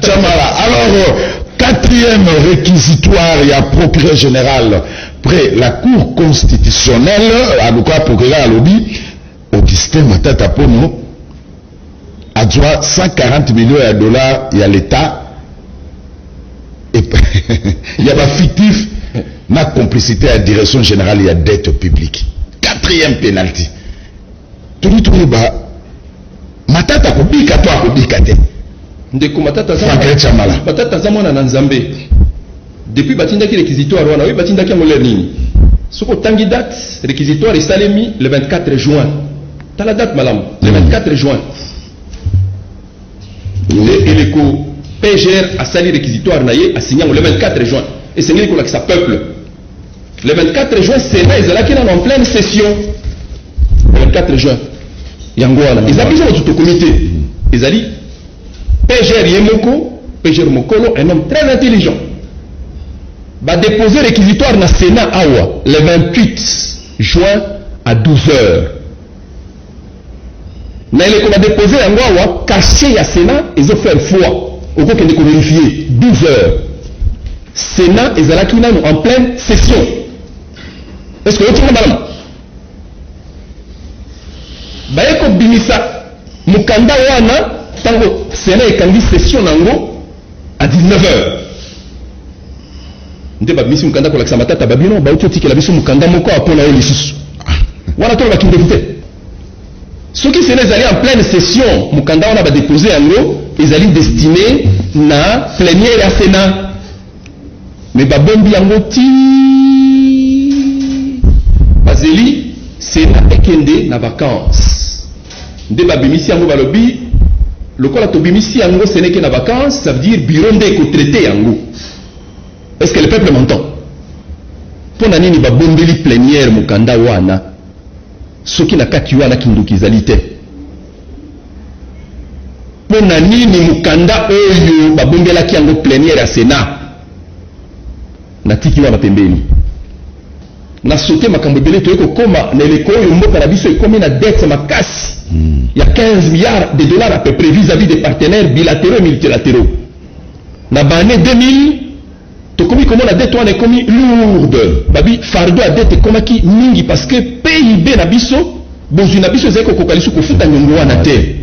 Tchamala. Alors, quatrième réquisitoire, il y a procureur général près la Cour constitutionnelle, à quoi procureur à lobby, Augustin Matata Pono, a droit 140 millions de dollars, il y a l'État, et il y a pas fictif, ma complicité à la direction générale, il y a dette publique. Quatrième pénalty. Tout le bas, Matata Kubika, toi Kubika. Ndeko Matata Zamona na Nzambe. Depuis batinda ki réquisitoire wana, oui batinda ki ngolé nini. Soko tangi date réquisitoire est salemi le 24 juin. T'as la date malam, le 24 juin. Et le PGR a sali réquisitoire naïe a signé le 24 juin. Et c'est lui qui sa peuple. Le 24 juin, Sénat ils allaient en pleine session. Le 24 juin. Yangoana. Ils avaient tout au comité. Ils allaient PGR Yemoko, PGR Mokolo, un homme très intelligent, va déposer réquisitoire dans le Sénat Awa le 28 juin à 12h. Mais il va déposer un Awa caché à Sénat, ils ont fait foi. Au coup qu'ils ont vérifié 12h. Sénat, ils ont en pleine session. Est-ce que vous avez madame? Bayeko Bimisa, Mukanda Wana, tango Sénat est candidat session nango à 19h. Ndeba bimisi mukanda ko lakisa matata babino ba uti que la biso mukanda moko apona yo lisusu. Wana to ba kindevite. Ceux qui Sénat allaient en pleine session, mukanda wana ba déposer yango, ils allaient destiner na plénière à Sénat. Mais ba bombi yango ti Bazeli Sénat ekende na vacances. Ndeba bimisi yango balobi le col Tobimisi Yango, ce n'est que la vacance, ça veut dire Bironde est traité Yango. Est-ce que le peuple m'entend? Pour Nanini Babombeli plénière Mukanda Wana, ce qui n'a qu'à Kiwana Kindukizalité. Pour Nanini Mukanda Oyo, Babombela Kiango plénière à Sénat. Natiki Wana Pembeni. Na sauté ma kambebele toyeko koma na leko yo mboka na biso ekomi na dette makasi. Il y a 15 milliards de dollars à peu près vis-à-vis des partenaires bilatéraux et multilatéraux. Na l'année 2000, to komi comment la dette on est commis lourde. Babi fardeau à dette comme qui mingi parce que PIB na biso, bozu na biso zeko kokalisu ko futa nyongo wana te.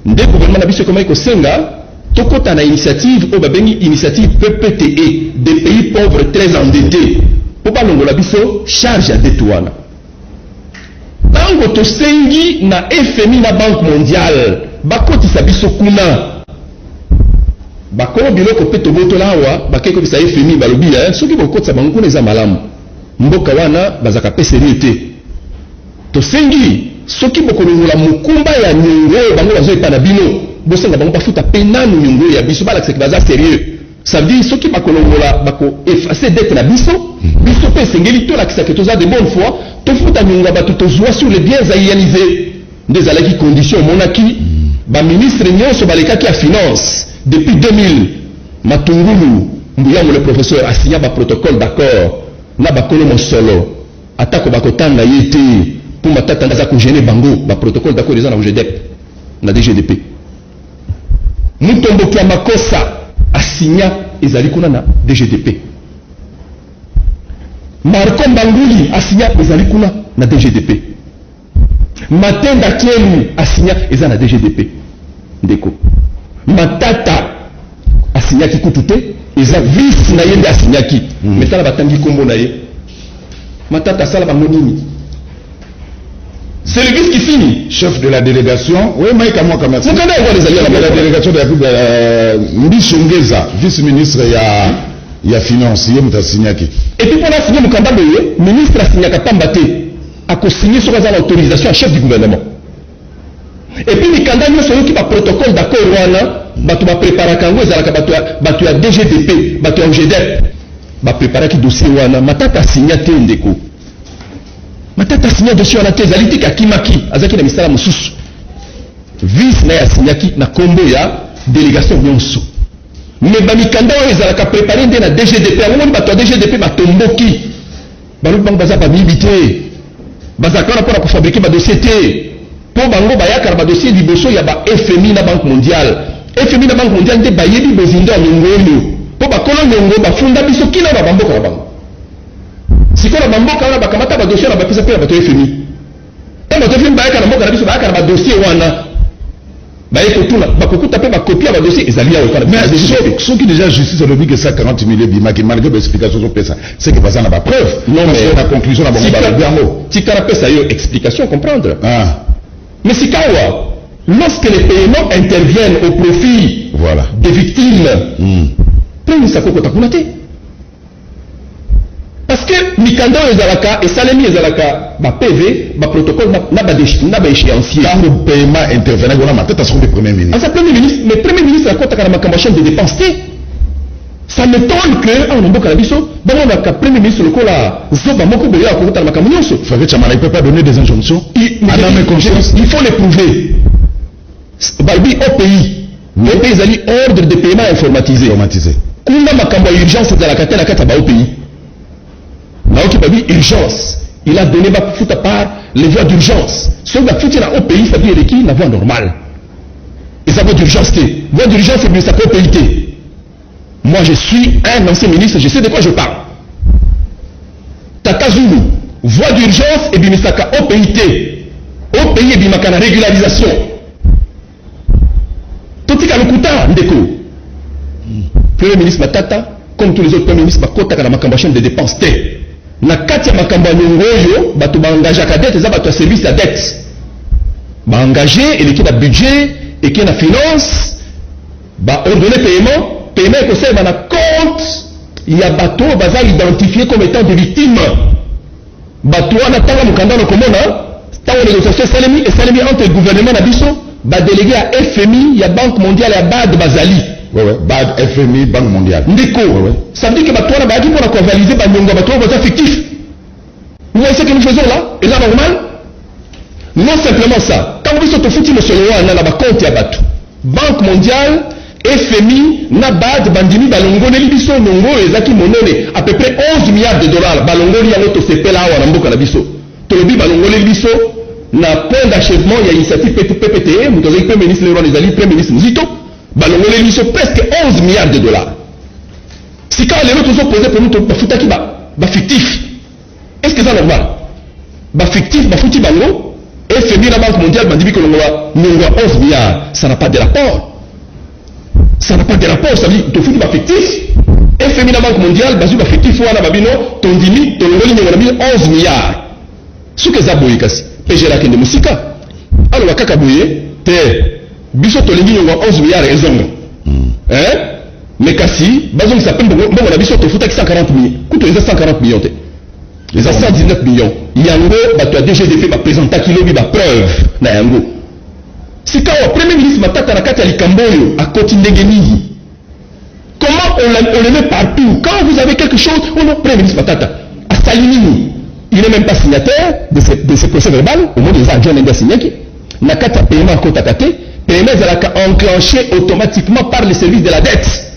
Nde gouvernement na biso comme ko senga tokota na initiative o babengi initiative PPTE des pays pauvres très endettés. Pour pas longo la biso charge à dette wana. Tango to sengi na FMI na Banque mondiale bakoti sabiso kuna bakolo biloko peto boto lawa bakeko bisa FMI balobi soki bokoti sa bango kuna za malamu mboka wana bazaka peseriete to sengi soki bokolongola mukumba ya nyongo bango bazo epana bino bosenga bango bafuta penanu nyongo ya biso bala que baza sérieux. Ça veut dire ceux qui bakolongola bako effacer dette na biso biso pe sengeli to la que toza de bonne foi to futa nyonga batu to zoa sur les biens aïanisés des alaki conditions monaki ba ministre nyonso balekaki ya finance depuis 2000 Matungulu Mbuyamo le professeur a signé ba protocole d'accord na bakolo mosolo atako bakotanga yete pour matata ndaza ko gêner bango ba protocole d'accord les na OGDEP na DGDP mutombo kia makosa a signé ezali kuna na DGDP. Marco Mbanguli a signé ezali kuna na DGDP. Matenda Kielu a signé ezali na DGDP. Ndeko. Matata a signé ki kutute ezali vice na yende a signé ki. Metala batangi kombo na ye. Matata sala bango nini? C'est le vice qui signe. Chef de la délégation, oui, Maïka Mwaka merci. Vous connaissez les alliés de la délégation de la Coupe Mbishongeza, vice-ministre, il y a finance, il y a signaki. Et puis pour la signer Mukanda Boye, ministre a signé Katambate, a signé sur l'autorisation à chef du gouvernement. Et puis Mikanda nous sommes qui par protocole d'accord wana, batu ba préparer kango ezalaka batu ya DGDP, batu ya OGDEP, ba préparer ki dossier wana, matata signé te ndeko. Matata signé dossier wana te ezaliti ka kimaki, azaki na misala mususu. Vice na ya signaki na kombo ya délégation nyonso. Mais Bamikanda ezalaka préparer nde na DGDP, amoni batu ya DGDP batomboki. Balu bango baza ba milité. Bazaka na pour fabriquer ba dossier te. Pour bango bayaka ba dossier liboso ya ba FMI na Banque mondiale. FMI na Banque mondiale nde bayebi bozindo ya nyongo oyo po bakolo nyongo bafunda biso kina na bamboka na bango sikoyo na bamboka wana bakamata badossier na bapesa mpe na bato FMI ntango bato FMI bayaka na mboka na biso bayaka na badossier wana baye kotuna bakokuta mpe bakopia badossier ezali awa mais soki déjà justice alobi que ça 40 000 ebimaki malgré baexplication zopesa c'est que baza na bapreuve non mais na conclusion na bango balobi yango tikala pesa yo explication comprendre mais sikawa lorsque les paiements interviennent au profit voilà des victimes premier ministre akokota kuna te parce que mikanda oyo ezalaka esalemi ezalaka ba-PV ba-protocole na ba-échéancier ntango paiement intervenaki wana matata soki mpe premier ministre asa premier ministre mais premier ministre akotaka na makambo ya chaîne de dépense te ça m'étonne que awa na mboka na biso bamonaka premier ministre lokola zoba moko boye akokota na makambo nyonso Farid Chamala il peut pas donner des injonctions il faut les prouver balobi au pays ezali ordre de paiement informatisé kuna makambo ya urgence ezalaka te na kati ya bao pays naoki babi urgence il a donné bafuta par les voies d'urgence soki bafuti na au pays fadi eleki na voie normale eza voie d'urgence te voie d'urgence ebimisaka au pays te moi je suis un ancien ministre je sais de quoi je parle Tata Zulu voie d'urgence ebimisaka au pays te au pays ebimaka na régularisation totika lokuta ndeko premier ministre Matata comme tous les autres premiers ministres bakotaka na makambo ya chaîne de dépense te na kati ya makambo ya nyongo oyo bato baengageaka dette eza bato ya service ya dette baengage eleki na budget eke na finance baordonne paiement ekosalema na compte ya bato oyo baza identifié comme étant des victimes bato wana ntanga mokanda na komona ntango négociation esalemi entre le gouvernement na biso badélégué ya FMI ya Banque mondiale ya BAD bazali BAD FMI Banque mondiale ndeko ça veut dire que bato wana bayaki mpona koavaliser banyongo ya bato oyo baza fictif vous voyez ce que nous faisons là eza normal non simplement ça ntango biso tofuti mosolo wana na bacompte ya bato Banque mondiale FMI na BAD bandimi balongoleli biso nyongo oyo ezaki monene à peu près 11 milliards de dollars balongoli yango tosepela awa na mboka na biso tolobi balongoleli biso na point d'achèvement ya initiative PPTE moto azali premier ministre lerwana ezali premier ministre Nzito balongoleli biso presque 11 milliards de dollars sika lelo tozopose po mutu bafutaki bafictif est-ce que ça normal bafictif bafuti bango FMI la Banque mondiale bandimi kolongola nyongo ya 11 milliards ça n'a pas de rapport ça n'a pas de rapport ça veut dire tofuti bafictif FMI la Banque mondiale bazwi bafictif wana babino tondimi tolongoli nyongo na bino 11 milliards soki eza boye kasi PGR akende mosika aloba kaka boye te biso tolingi nyongo 11 milliards ezonga mais kasi bazongisa mpe mbongo na biso tofutaki 140 millions kuto eza 140 millions te eza 119 millions yango bato ya DGDP bapresentaki lobi bapreuve na yango sikawa premier ministre Matata na kati ya likambo oyo akoti ndenge nini comment on le met partout quand vous avez quelque chose oh non premier ministre Matata asali nini il n'est même pas signataire de ce procès verbal au moins des agents n'ont pas signé na kati ya paiement akotaka te paiement ezalaka enclenché automatiquement par le service de la dette